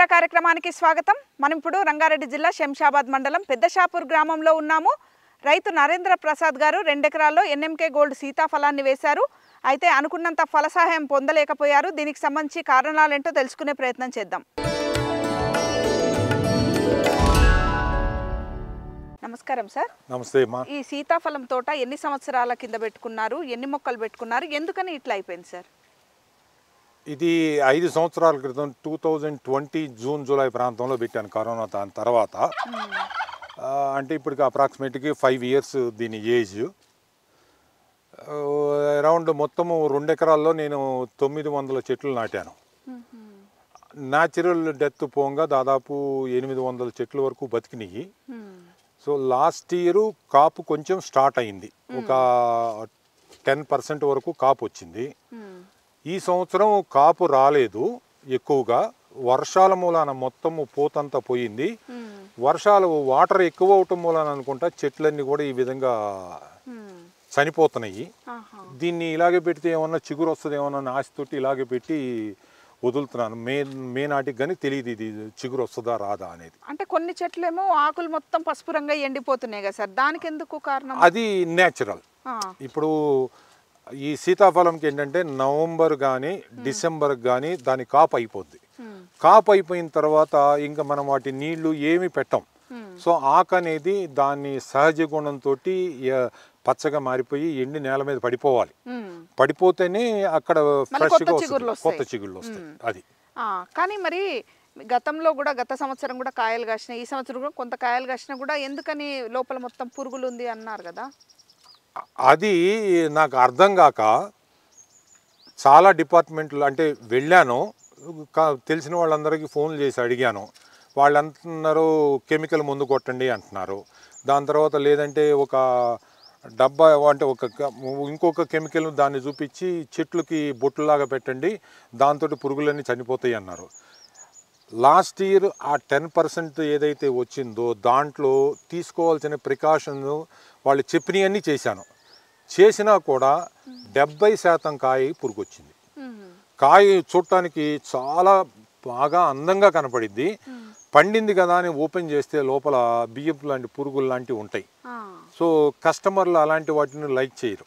రైతుమిత్ర కార్యక్రమానికి స్వాగతం. మనం ఇప్పుడు రంగారెడ్డి జిల్లా శంషాబాద్ మండలం పెద్దషాపూర్ గ్రామంలో ఉన్నాము. రైతు నరేంద్ర ప్రసాద్ గారు 2 ఎకరాల్లో ఎన్ఎంకే గోల్డ్ సీతాఫలాన్ని వేశారు. అయితే అనుకున్నంత ఫల సహాయం పొందలేకపోయారు. దీనికి సంబంధించి కారణాలేంటో తెలుసుకునే ప్రయత్నం చేద్దాం. నమస్కారం సార్. నమస్తే అమ్మా. ఈ సీతాఫలం తోట ఎన్ని సంవత్సరాల కింద పెట్టుకున్నారు, ఎన్ని మొక్కలు పెట్టుకున్నారు, ఎందుకని ఇట్లా అయిపోయింది సార్? ఇది 5 సంవత్సరాల క్రితం 2020 జూన్ జూలై ప్రాంతంలో పెట్టాను కరోనా దాని తర్వాత. అంటే ఇప్పటికి అప్రాక్సిమేట్గా 5 ఇయర్స్ దీని ఏజ్. అరౌండ్ మొత్తము 2 ఎకరాల్లో నేను 900 చెట్లు నాటాను. న్యాచురల్ డెత్ పోగా దాదాపు 800 చెట్ల వరకు బతికినాయి. సో లాస్ట్ ఇయర్ కాపు కొంచెం స్టార్ట్ అయింది, ఒక 10% వరకు కాపు వచ్చింది. ఈ సంవత్సరం కాపు రాలేదు ఎక్కువగా, వర్షాల మూలాన మొత్తము పూతంతా పోయింది. వర్షాలు వాటర్ ఎక్కువ అవటం మూలాన అనుకుంటా చెట్లన్నీ కూడా ఈ విధంగా చనిపోతున్నాయి. దీన్ని ఇలాగే పెడితే ఏమన్నా చిగురు వస్తుంది ఏమన్నా ఆశతోటి ఇలాగే పెట్టి వదులుతున్నాను. మే నాటికి కానీ తెలియదు ఇది చిగురు వస్తుందా రాదా అనేది. అంటే కొన్ని చెట్లేమో ఆకులు మొత్తం పసుపు రంగా ఎండిపోతున్నాయి కదా సార్, దానికి ఎందుకు కారణం? అది నేచురల్. ఇప్పుడు ఈ సీతాఫలంకి ఏంటంటే నవంబర్ కానీ డిసెంబర్ కానీ దాని కాపు అయిపోద్ది. కాపు అయిపోయిన తర్వాత ఇంకా మనం వాటి నీళ్లు ఏమి పెట్టం. సో ఆకు అనేది దాని సహజ గుణంతో పచ్చగా మారిపోయి ఎండి నేల మీద పడిపోవాలి. పడిపోతేనే అక్కడ ఫ్రెష్గా కొత్త చిగుళ్ళు వస్తాయి. అది కానీ మరి గతంలో కూడా గత సంవత్సరం కూడా కాయలు కాసినాయి, ఈ సంవత్సరం కూడా కొంత కాయలు కాసినా కూడా ఎందుకని లోపల మొత్తం పురుగులు ఉంది అన్నారు కదా? అది నాకు అర్థం కాక చాలా డిపార్ట్మెంట్లు అంటే వెళ్ళాను, తెలిసిన వాళ్ళందరికీ ఫోన్లు చేసి అడిగాను. వాళ్ళు అంటున్నారు కెమికల్ ముందు కొట్టండి అంటున్నారు. దాని తర్వాత లేదంటే ఒక డబ్బా అంటే ఇంకొక కెమికల్ దాన్ని చూపించి చెట్లకి బొట్టులాగా పెట్టండి, దాంతో పురుగులన్నీ చనిపోతాయి అన్నారు. లాస్ట్ ఇయర్ ఆ 10% ఏదైతే వచ్చిందో దాంట్లో తీసుకోవాల్సిన ప్రికాషన్ వాళ్ళు చెప్పినవన్నీ చేశాను. చేసినా కూడా 70% కాయ పురుగు వచ్చింది. కాయ చూడటానికి చాలా బాగా అందంగా కనపడిద్ది. పండింది కదా అని ఓపెన్ చేస్తే లోపల బియ్యపు లాంటి పురుగులు లాంటివి ఉంటాయి. సో కస్టమర్లు అలాంటి వాటిని లైక్ చేయరు.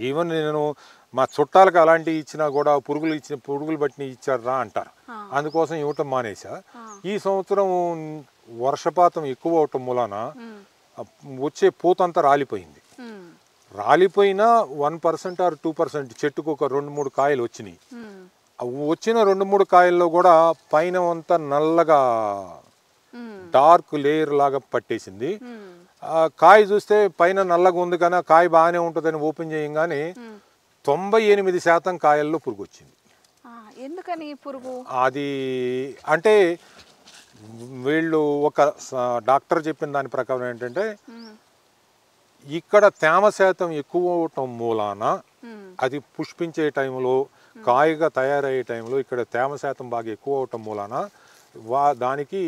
ఈవెన్ నేను మా చుట్టాలకు అలాంటివి ఇచ్చినా కూడా పురుగులు బట్టిని ఇచ్చారా అంటారు. అందుకోసం ఇవ్వటం మానేసా. ఈ సంవత్సరం వర్షపాతం ఎక్కువ అవటం మూలాన వచ్చే పూతంతా రాలిపోయింది. రాలిపోయినా 1% ఆర్ 2% చెట్టుకు ఒక 2-3 కాయలు వచ్చినాయి. వచ్చిన 2-3 కాయల్లో కూడా పైన అంతా నల్లగా డార్క్ లేయర్ లాగా పట్టేసింది. కాయ చూస్తే పైన నల్లగా ఉంది కానీ కాయ బాగానే ఉంటుందని ఓపెన్ చేయగానే 98% కాయల్లో పురుగు వచ్చింది. ఎందుకని పురుగు? అది అంటే వీళ్ళు ఒక డాక్టర్ చెప్పిన దాని ప్రకారం ఏంటంటే ఇక్కడ తేమ శాతం ఎక్కువ అవటం మూలాన అది పుష్పించే టైంలో కాయగా తయారయ్యే టైంలో ఇక్కడ తేమ శాతం బాగా ఎక్కువ అవటం మూలాన దానికి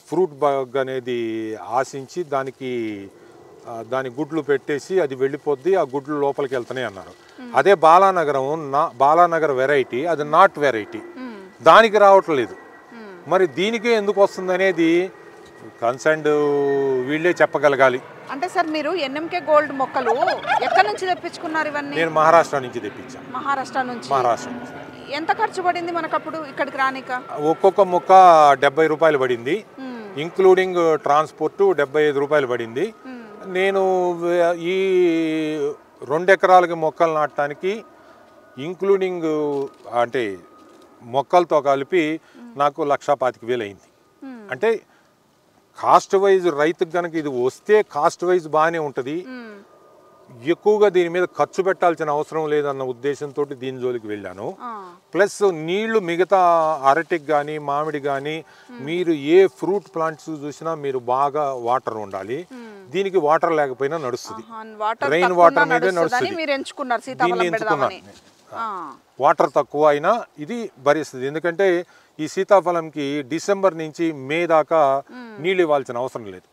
ఫ్రూట్ బగ్ అనేది ఆశించి దాని గుడ్లు పెట్టేసి అది వెళ్ళిపోద్ది, ఆ గుడ్లు లోపలికి వెళ్తున్నాయి అన్నారు. అదే బాలానగర్ వెరైటీ, అది నాట్ వెరైటీ, దానికి రావట్లేదు. మరి దీనికే ఎందుకు వస్తుంది అనేది కన్సర్న్డ్ వీళ్ళే చెప్పగలగాలి. అంటే సార్ మీరు ఎన్ఎంకే గోల్డ్ మొక్కలు ఎక్కడి నుంచి తెప్పించుకున్నారు ఇవన్నీ? నేను మహారాష్ట్ర నుంచి తెప్పించాను. మహారాష్ట్ర నుంచి. ఎంత ఖర్చు పడింది మనకప్పుడు ఇక్కడికి రానిక? ఒక్కొక్క మొక్క 70 రూపాయలు పడింది, ఇంక్లూడింగ్ ట్రాన్స్పోర్ట్ 75 రూపాయలు పడింది. నేను ఈ 2 ఎకరాలకి మొక్కలు నాటడానికి ఇంక్లూడింగ్ అంటే మొక్కలతో కలిపి నాకు 1,25,000 అయింది. అంటే కాస్ట్ వైజ్ రైతుకు కనుక ఇది వస్తే కాస్ట్ వైజ్ బాగానే ఉంటుంది, ఎక్కువగా దీని మీద ఖర్చు పెట్టాల్సిన అవసరం లేదన్న ఉద్దేశంతో దీని జోలికి వెళ్ళాను. ప్లస్ నీళ్లు మిగతా అరటికి కానీ మామిడి కానీ మీరు ఏ ఫ్రూట్ ప్లాంట్స్ చూసినా మీరు బాగా వాటర్ ఉండాలి. దీనికి వాటర్ లేకపోయినా నడుస్తుంది, రెయిన్ వాటర్ మీదే నడుస్తుంది. దీన్ని ఎంచుకున్నాను. వాటర్ తక్కువ అయినా ఇది భరిస్తుంది. ఎందుకంటే ఈ సీతాఫలంకి డిసెంబర్ నుంచి మే దాకా నీళ్ళు ఇవ్వాల్సిన అవసరం లేదు.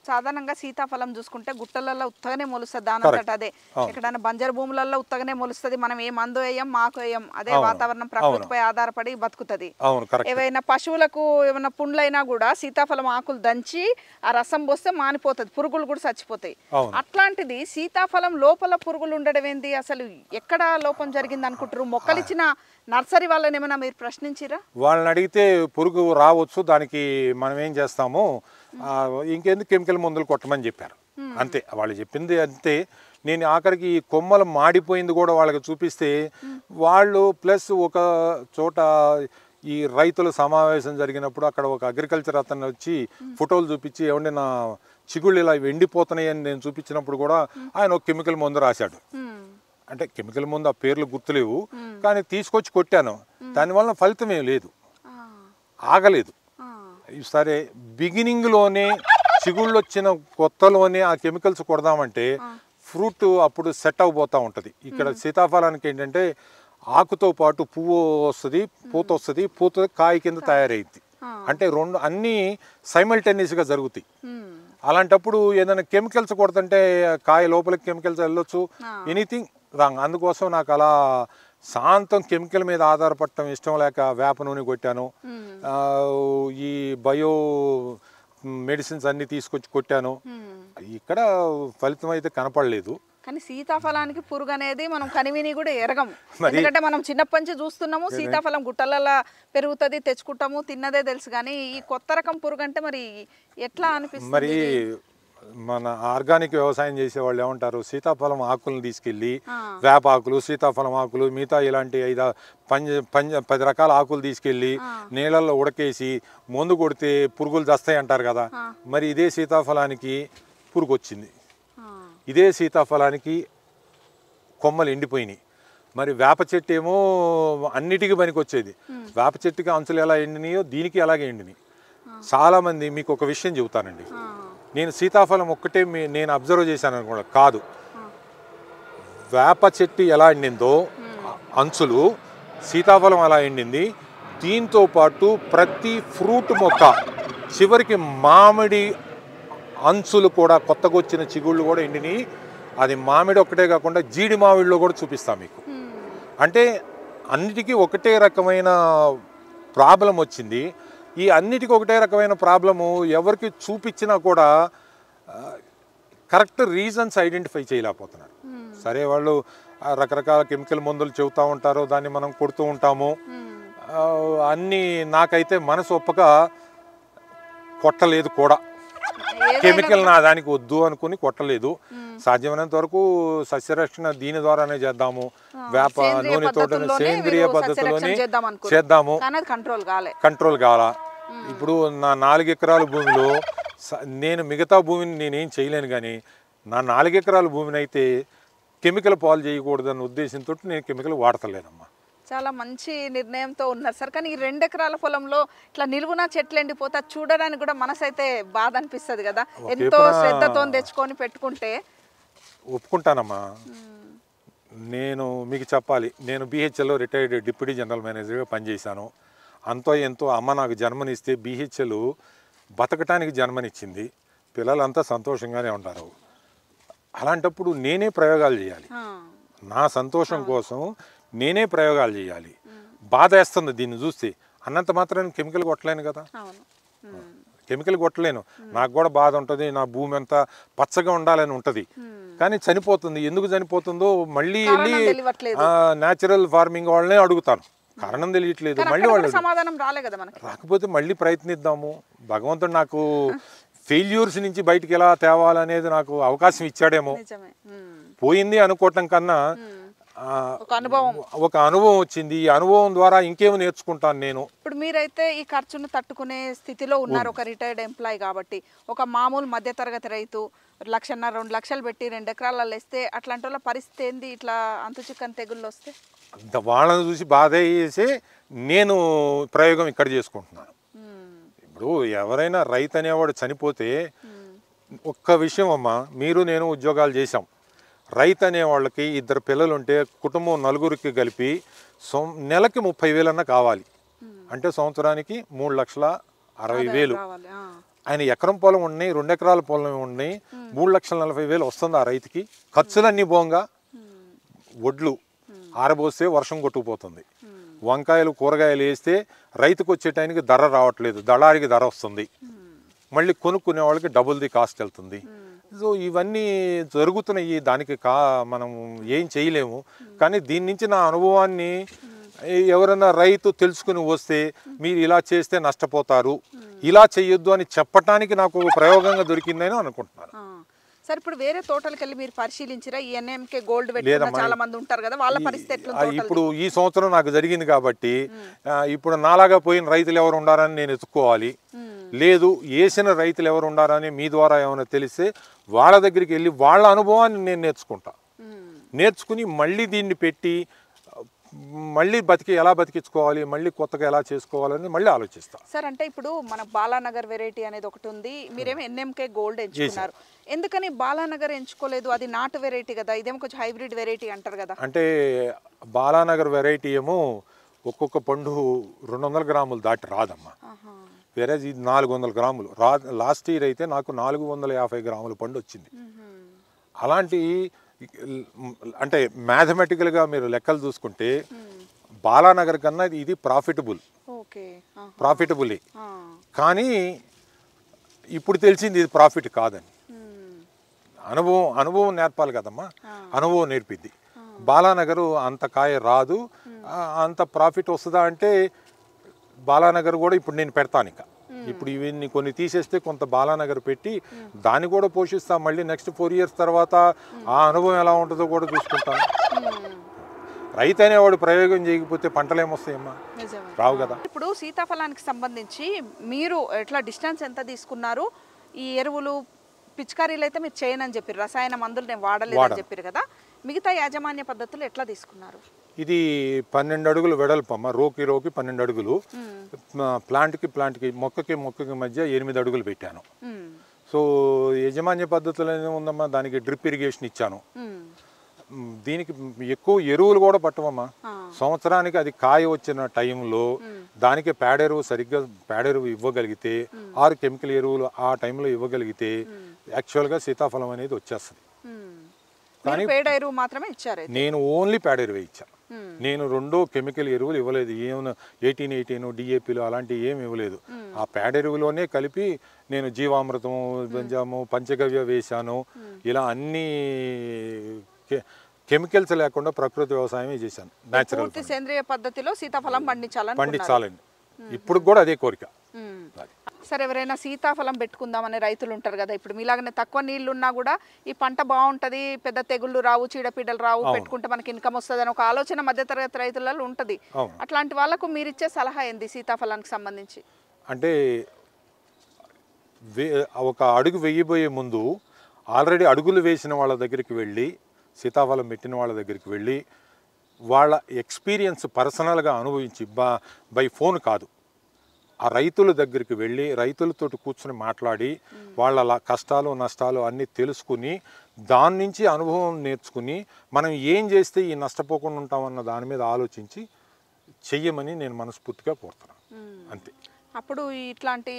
సాధారణంగా సీతాఫలం చూసుకుంటే గుట్టలలో ఉత్తగానే మొలుస్తుంది దానంతట అదే. ఎక్కడైనా బంజరు భూములలో ఉత్తగానే మొలుస్తుంది. మనం ఏ మందు వేయం మాకు వేయం, అదే వాతావరణం ప్రకృతిపై ఆధారపడి బతుకుతుంది. ఏవైనా పశువులకు ఏమైనా పుండ్లైనా కూడా సీతాఫలం ఆకులు దంచి ఆ రసం పోస్తే మానిపోతుంది, పురుగులు కూడా చచ్చిపోతాయి. అట్లాంటిది సీతాఫలం లోపల పురుగులు ఉండడం ఏంది, అసలు ఎక్కడ లోపం జరిగింది అనుకుంటారు? మొక్కలిచ్చిన నర్సరీ వాళ్ళని ఏమైనా మీరు ప్రశ్నించిరా? వాళ్ళని అడిగితే పురుగు రావచ్చు, దానికి మనం ఏం చేస్తాము ఇంకెందుకు కెమికల్ మందులు కొట్టమని చెప్పారు. అంతే వాళ్ళు చెప్పింది అంతే. నేను ఆఖరికి ఈ కొమ్మలు మాడిపోయింది కూడా వాళ్ళకి చూపిస్తే వాళ్ళు ప్లస్ ఒక చోట ఈ రైతుల సమావేశం జరిగినప్పుడు అక్కడ ఒక అగ్రికల్చర్ అతను వచ్చి ఫోటోలు చూపించి ఏమంటే నా చిగుళ్ళు ఇలా ఎండిపోతున్నాయి అని నేను చూపించినప్పుడు కూడా ఆయన ఒక కెమికల్ మందు రాశాడు. అంటే కెమికల్ మందు ఆ పేర్లు గుర్తులేవు, కానీ తీసుకొచ్చి కొట్టాను, దానివల్ల ఫలితం ఏం లేదు, ఆగలేదు. సరే బిగినింగ్లోనే చిగుళ్ళు వచ్చిన కొత్తలోనే ఆ కెమికల్స్ కొడదామంటే ఫ్రూట్ అప్పుడు సెట్ అయిపోతూ ఉంటుంది. ఇక్కడ సీతాఫలానికి ఏంటంటే ఆకుతో పాటు పువ్వు వస్తుంది, పూత వస్తుంది, పూత కాయ కింద తయారైద్ది. అంటే రెండు అన్నీ సైమల్టేనియస్గా జరుగుతాయి. అలాంటప్పుడు ఏదైనా కెమికల్స్ కొడుతుంటే కాయ లోపలికి కెమికల్స్ వెళ్ళొచ్చు, ఎనీథింగ్ రాంగ్. అందుకోసం నాకు అలా శాంతం కెమికల్ మీద ఆధారపడటం ఇష్టం లేక వేప నూనె కొట్టాను, ఈ బయో మెడిసిన్స్ అన్నీ తీసుకొచ్చి కొట్టాను. ఇక్కడ ఫలితం అయితే కనపడలేదు. కానీ సీతాఫలానికి పురుగు అనేది మనం కనివిని కూడా ఎరగము, ఎందుకంటే మనం చిన్నప్పటి నుంచి చూస్తున్నాము. సీతాఫలం గుట్టలలో పెరుగుతుంది, తెచ్చుకుంటాము, తిన్నదే తెలుసు. కానీ ఈ కొత్త రకం పురుగు అంటే మరి ఎట్లా అనిపిస్తుంది? మరి మన ఆర్గానిక్ వ్యవసాయం చేసే వాళ్ళు ఏమంటారు, సీతాఫలం ఆకులను తీసుకెళ్ళి వేప ఆకులు, సీతాఫలం ఆకులు, మిగతా ఇలాంటి 10 రకాల ఆకులు తీసుకెళ్ళి నీళ్ళల్లో ఉడకేసి మందు కొడితే పురుగులు చస్తాయి అంటారు కదా. మరి ఇదే సీతాఫలానికి పురుగు వచ్చింది, ఇదే సీతాఫలానికి కొమ్మలు ఎండిపోయినాయి. మరి వేప చెట్టు ఏమో అన్నిటికీ పనికి వచ్చేది, వేప చెట్టుకి అంచులు ఎలా ఎండినాయో దీనికి అలాగే ఎండినాయి. చాలామంది మీకు ఒక విషయం చెబుతానండి, నేను సీతాఫలం ఒక్కటే నేను అబ్జర్వ్ చేశాను అనుకోండి, కాదు, వేప చెట్టు ఎలా ఎండిందో అంచులు సీతాఫలం అలా ఎండింది. దీంతో పాటు ప్రతి ఫ్రూట్ మొక్క చివరికి మామిడి అంచులు కూడా కొత్తగా వచ్చిన చిగుళ్ళు కూడా ఎండినాయి. అది మామిడి ఒక్కటే కాకుండా జీడి మామిడిలో కూడా చూపిస్తాను మీకు. అంటే అన్నిటికీ ఒకటే రకమైన ప్రాబ్లం వచ్చింది. ఈ అన్నిటికీ ఒకటే రకమైన ప్రాబ్లము ఎవరికి చూపించినా కూడా కరెక్ట్ రీజన్స్ ఐడెంటిఫై చేయలేకపోతున్నారు. సరే వాళ్ళు రకరకాల కెమికల్ మందులు చెబుతూ ఉంటారు, దాన్ని మనం కొడుతూ ఉంటాము. అన్నీ నాకైతే మనసు ఒప్పక కొట్టలేదు కూడా, కెమికల్ నా దానికి వద్దు అనుకుని కొట్టలేదు. సాధ్యమైనంత వరకు సస్యరక్షణ దీని ద్వారానే చేద్దాము, వేప నూనెతో సేంద్రియ పద్ధతిలోనే చేద్దాము, కంట్రోల్ కావాలా. ఇప్పుడు నా 4 ఎకరాల భూమిలో నేను మిగతా భూమిని నేనేం చేయలేను, కానీ నా 4 ఎకరాల భూమిని అయితే కెమికల్ పాలు చేయకూడదన్న ఉద్దేశంతో నేను కెమికల్ వాడతలేనమ్మా. చాలా మంచి నిర్ణయంతో ఉన్నారు సార్. కానీ ఈ 2 ఎకరాల పొలంలో ఇట్లా నిలువున చెట్లు ఎండిపోతా చూడడానికి కూడా మనసు అయితే బాధ అనిపిస్తుంది కదా, ఎంతో శ్రద్ధతో తెచ్చుకొని పెట్టుకుంటే. ఒప్పుకుంటానమ్మా. నేను మీకు చెప్పాలి, నేను BHLలో రిటైర్డ్ డిప్యూటీ జనరల్ మేనేజర్గా పనిచేశాను. అంతో ఎంతో అమ్మ నాకు జన్మనిస్తే BHL బతకటానికి జన్మనిచ్చింది, పిల్లలంతా సంతోషంగానే ఉంటారు. అలాంటప్పుడు నేనే ప్రయోగాలు చేయాలి, నా సంతోషం కోసం నేనే ప్రయోగాలు చేయాలి. బాధ వేస్తుంది దీన్ని చూస్తే, అన్నంత మాత్రం కెమికల్ కొట్టలేను కదా, కెమికల్ కొట్టలేను. నాకు కూడా బాధ ఉంటుంది, నా భూమి అంతా పచ్చగా ఉండాలని ఉంటుంది, కానీ చనిపోతుంది. ఎందుకు చనిపోతుందో మళ్ళీ వెళ్ళి న్యాచురల్ ఫార్మింగ్ వాళ్ళనే అడుగుతాను, కారణం తెలియట్లేదు. మళ్ళీ వాళ్ళు సమాధానం రాకపోతే మళ్ళీ ప్రయత్నిద్దాము. భగవంతుడు నాకు ఫెయిల్యూర్స్ నుంచి బయటికి ఎలా తేవాలనేది నాకు అవకాశం ఇచ్చాడేమో. పోయింది అనుకోవటం కన్నా ఒక అనుభవం వచ్చింది, ఈ అనుభవం ద్వారా ఇంకేమో నేర్చుకుంటాను నేను. ఇప్పుడు మీరైతే ఈ ఖర్చును తట్టుకునే స్థితిలో ఉన్నారు, ఒక రిటైర్డ్ ఎంప్లాయీ కాబట్టి. ఒక మామూలు మధ్యతరగతి రైతు 1,50,000 2 లక్షలు పెట్టి 2 ఎకరాలలో వేస్తే అట్లాంటి వాళ్ళ పరిస్థితి ఏంది? ఇట్లా అంతు చిక్కని తెగుళ్ళు వస్తే వాళ్ళని చూసి బాధ వేసి నేను ప్రయోగం ఇక్కడ చేసుకుంటున్నాను. ఇప్పుడు ఎవరైనా రైతు అనేవాడు చనిపోతే ఒక్క విషయం అమ్మా, మీరు నేను ఉద్యోగాలు చేసాం, రైతు అనే వాళ్ళకి 2 పిల్లలు ఉంటే కుటుంబం 4గురికి కలిపి నెలకి 30,000 అన్న కావాలి. అంటే సంవత్సరానికి 3,60,000. ఆయన ఎకరం పొలం ఉన్నాయి, 2 ఎకరాల పొలం ఉన్నాయి, 3,40,000 వస్తుంది ఆ రైతుకి. ఖర్చులన్నీ పోంగా వడ్లు ఆరబోస్తే వర్షం కొట్టుకుపోతుంది, వంకాయలు కూరగాయలు వేస్తే రైతుకు వచ్చే టైంకి ధర రావట్లేదు, దళారికి ధర వస్తుంది, మళ్ళీ కొనుక్కునే వాళ్ళకి డబుల్ ది కాస్ట్ వెళ్తుంది. సో ఇవన్నీ జరుగుతున్నాయి. దానికి మనం ఏం చేయలేము. కానీ దీని నుంచి నా అనుభవాన్ని ఎవరైనా రైతు తెలుసుకుని వస్తే మీరు ఇలా చేస్తే నష్టపోతారు, ఇలా చేయొద్దు అని చెప్పటానికి నాకు ప్రయోగంగా దొరికిందని అనుకుంటున్నాను. సార్, ఇప్పుడు వేరే తోటలకు వెళ్ళి మీరు పరిశీలించిరా? ఈ ఎన్ఎంకే గోల్డ్ పెట్టుకున్న చాలా మంది ఉంటారు కదా, వాళ్ళ పరిస్థితి ఎట్లా? ఇప్పుడు ఈ సంవత్సరం నాకు జరిగింది కాబట్టి ఇప్పుడు నాలాగా పోయిన రైతులు ఎవరు ఉండారని నేను ఎత్తుక్కోవాలి. లేదు వేసిన రైతులు ఎవరు ఉండారని మీ ద్వారా ఏమైనా తెలిస్తే వాళ్ళ దగ్గరికి వెళ్ళి వాళ్ళ అనుభవాన్ని నేను నేర్చుకుని మళ్ళీ దీన్ని పెట్టి మళ్ళీ ఎలా బతికించుకోవాలి, మళ్ళీ కొత్తగా ఎలా చేసుకోవాలని మళ్ళీ ఆలోచిస్తాను. సార్, అంటే ఇప్పుడు మన బాలానగర్ వెరైటీ అనేది ఒకటి ఉంది, మీరేమో ఎన్ఎంకే గోల్డ్ ఎంచుకున్నారు. ఎందుకని బాలానగర్ ఎంచుకోలేదు? అది నాటు వెరైటీ కదా, ఇదేమో కొంచెం హైబ్రిడ్ వెరైటీ అంటారు కదా. అంటే బాలానగర్ వెరైటీ ఏమో ఒక్కొక్క పండు 200 గ్రాములు దాటి రాదమ్మా. వేరే ఇది 400 గ్రాములు లాస్ట్ ఇయర్ అయితే నాకు 450 గ్రాముల పండు వచ్చింది. అలాంటి అంటే మ్యాథమెటికల్గా మీరు లెక్కలు చూసుకుంటే బాలానగర్ కన్నా ఇది ప్రాఫిటబుల్. కానీ ఇప్పుడు తెలిసింది ఇది ప్రాఫిట్ కాదని. అనుభవం నేర్పాలి కదమ్మా, అనుభవం నేర్పిద్ది. బాలానగర్ అంత కాయ రాదు, అంత ప్రాఫిట్ వస్తుందా అంటే బాలానగర్ కూడా ఇప్పుడు నేను పెడతాను. ఇప్పుడు ఇవన్నీ కొన్ని తీసేస్తే కొంత బాలానగర్ పెట్టి దాన్ని కూడా పోషిస్తాం. మళ్ళీ నెక్స్ట్ 4 years తర్వాత ఆ అనుభవం ఎలా ఉంటుందో కూడా చూసుకుంటాను. రైతు అనేవాడు ప్రయోగం చేయకపోతే పంటలు ఏమొస్తాయమ్మా, రావు కదా. ఇప్పుడు సీతాఫలానికి సంబంధించి మీరు ఎట్లా డిస్టెన్స్ ఎంత తీసుకున్నారు? ఈ ఎరువులు పిచికారీలు అయితే మీరు చేయనని చెప్పారు, రసాయన మందులు నేను వాడలేదని చెప్పారు కదా, మిగతా యాజమాన్య పద్ధతులు ఎట్లా తీసుకున్నారు? ఇది 12 అడుగులు వెడల్పమ్మ, రోకి 12 అడుగులు, ప్లాంట్కి మొక్కకి మధ్య 8 అడుగులు పెట్టాను. సో యజమాన్య పద్ధతులు ఉందమ్మా, దానికి డ్రిప్ ఇరిగేషన్ ఇచ్చాను. దీనికి ఎక్కువ ఎరువులు కూడా పట్టవమ్మా. సంవత్సరానికి అది కాయ వచ్చిన టైంలో దానికి పేడెరువు ఇవ్వగలిగితే, 6 కెమికల్ ఎరువులు ఆ టైంలో ఇవ్వగలిగితే యాక్చువల్గా సీతాఫలం అనేది వచ్చేస్తుంది. కానీ పేడ ఎరువు మాత్రమే ఇచ్చారు? నేను ఓన్లీ పేడ ఎరువే ఇచ్చాను. నేను 2 కెమికల్ ఎరువులు ఇవ్వలేదు. ఏమైనా 18 డిఏపీలు అలాంటివి ఏమి ఇవ్వలేదు. ఆ పేడ ఎరువులోనే కలిపి నేను జీవామృతం, బెంజాము, పంచగవ్య వేశాను. ఇలా అన్ని కెమికల్స్ లేకుండా ప్రకృతి వ్యవసాయమే చేశాను. న్యాచురల్ సేంద్రియ పద్ధతిలో సీతాఫలం పండించాలని ఇప్పుడు కూడా అదే కోరిక. సరే, ఎవరైనా సీతాఫలం పెట్టుకుందామనే రైతులు ఉంటారు కదా, ఇప్పుడు మీలాగానే తక్కువ నీళ్లు ఉన్నా కూడా ఈ పంట బాగుంటుంది, పెద్ద తెగుళ్ళు రావు, చీడపీడలు రావు, పెట్టుకుంటే మనకి ఇన్కమ్ వస్తుంది అని ఒక ఆలోచన మధ్యతరగతి రైతులలో ఉంటుంది. అట్లాంటి వాళ్ళకు మీరు ఇచ్చే సలహా ఏంది సీతాఫలానికి సంబంధించి? అంటే ఒక అడుగు వేయబోయే ముందు ఆల్రెడీ అడుగులు వేసిన వాళ్ళ దగ్గరికి వెళ్ళి, సీతాఫలం పెట్టిన వాళ్ళ దగ్గరికి వెళ్ళి వాళ్ళ ఎక్స్పీరియన్స్ పర్సనల్గా అనుభవించి, బై ఫోన్ కాదు, ఆ రైతుల దగ్గరికి వెళ్ళి రైతులతో కూర్చొని మాట్లాడి వాళ్ళ కష్టాలు నష్టాలు అన్నీ తెలుసుకుని దాని నుంచి అనుభవం నేర్చుకుని మనం ఏం చేస్తే ఈ నష్టపోకుండా ఉంటామన్న దాని మీద ఆలోచించి చెయ్యమని నేను మనస్ఫూర్తిగా కోరుతున్నాను. అంతే. అప్పుడు ఇట్లాంటి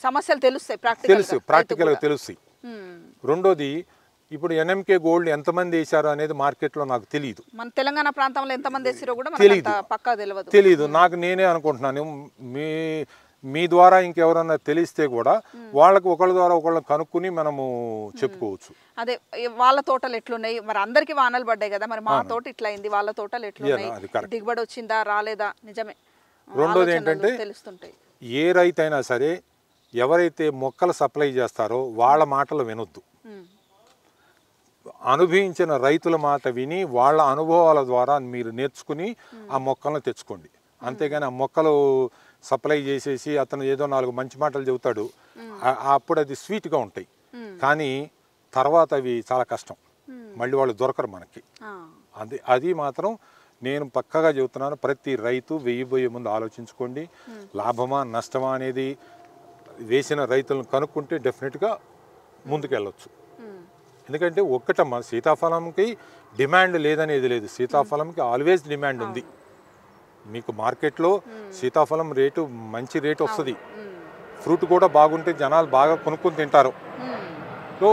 సమస్యలు తెలుస్తాయి, ప్రాక్టికల్గా తెలుస్తాయి. రెండోది, ఇప్పుడు ఎన్ఎంకే గోల్డ్ ఎంతమంది వేశారు అనేది మార్కెట్లో నాకు తెలియదు. మన తెలంగాణ ప్రాంతంలో ఎంతమంది వేసారో కూడా తెలియదు. నాకు నేనే అనుకుంటున్నాను, మీ ద్వారా ఇంకెవరన్నా తెలిస్తే కూడా వాళ్ళకి ఒకళ్ళ ద్వారా ఒకళ్ళని కనుక్కుని మనము చెప్పుకోవచ్చు. అదే వాళ్ళ తోటలు ఎట్లున్నాయి, మరి అందరికి వానలు పడ్డాయి కదా, మరి మా తోట ఇట్లా అయింది, వాళ్ళ తోటలు ఎట్లున్నాయి, దిగుబడి వచ్చిందా రాలేదా, నిజమే. రెండోది ఏంటంటే, తెలుస్తుంటాయి. ఏ రైతు అయినా సరే ఎవరైతే మొక్కలు సప్లై చేస్తారో వాళ్ళ మాటలు వినొద్దు. అనుభవించిన రైతుల మాట విని వాళ్ళ అనుభవాల ద్వారా మీరు నేర్చుకుని ఆ మొక్కలను తెచ్చుకోండి. అంతేగాని ఆ మొక్కలు సప్లై చేసేసి అతను ఏదో 4 మంచి మాటలు చెబుతాడు, అప్పుడు అది స్వీట్గా ఉంటాయి, కానీ తర్వాత అవి చాలా కష్టం, మళ్ళీ వాళ్ళు దొరకరు మనకి. అది మాత్రం నేను పక్కగా చెబుతున్నాను, ప్రతి రైతు వేయబోయే ముందు ఆలోచించుకోండి. లాభమా నష్టమా అనేది వేసిన రైతులను కనుక్కుంటే డెఫినెట్గా ముందుకెళ్ళొచ్చు. ఎందుకంటే ఒక్కటమ్మా, సీతాఫలంకి డిమాండ్ లేదనేది లేదు, సీతాఫలంకి ఆల్వేస్ డిమాండ్ ఉంది. మీకు మార్కెట్లో సీతాఫలం రేటు మంచి రేటు వస్తుంది. ఫ్రూట్ కూడా బాగుంటే జనాలు బాగా కొనుక్కొని తింటారు. సో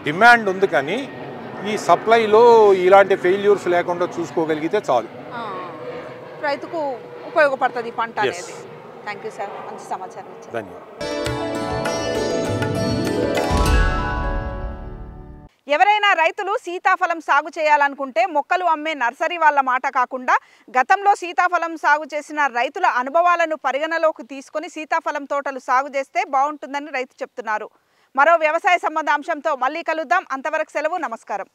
డిమాండ్ ఉంది, కానీ ఈ సప్లైలో ఇలాంటి ఫెయిల్యూర్స్ లేకుండా చూసుకోగలిగితే చాలు. రైతుకు ఉపయోగపడుతుంది ఈ పంట Yes. అనేది. థ్యాంక్ యూ సార్, మంచి సమాచారం ఇచ్చారు. ధన్యవాదాలు. ఎవరైనా రైతులు సీతాఫలం సాగు చేయాలనుకుంటే మొక్కలు అమ్మే నర్సరీ వాళ్ళ మాట కాకుండా గతంలో సీతాఫలం సాగు చేసిన రైతుల అనుభవాలను పరిగణలోకి తీసుకొని సీతాఫలం తోటలు సాగు చేస్తే బాగుంటుందని రైతు చెప్తున్నారు. మరో వ్యవసాయ సంబంధ అంశంతో మళ్ళీ కలుద్దాం. అంతవరకు సెలవు. నమస్కారం.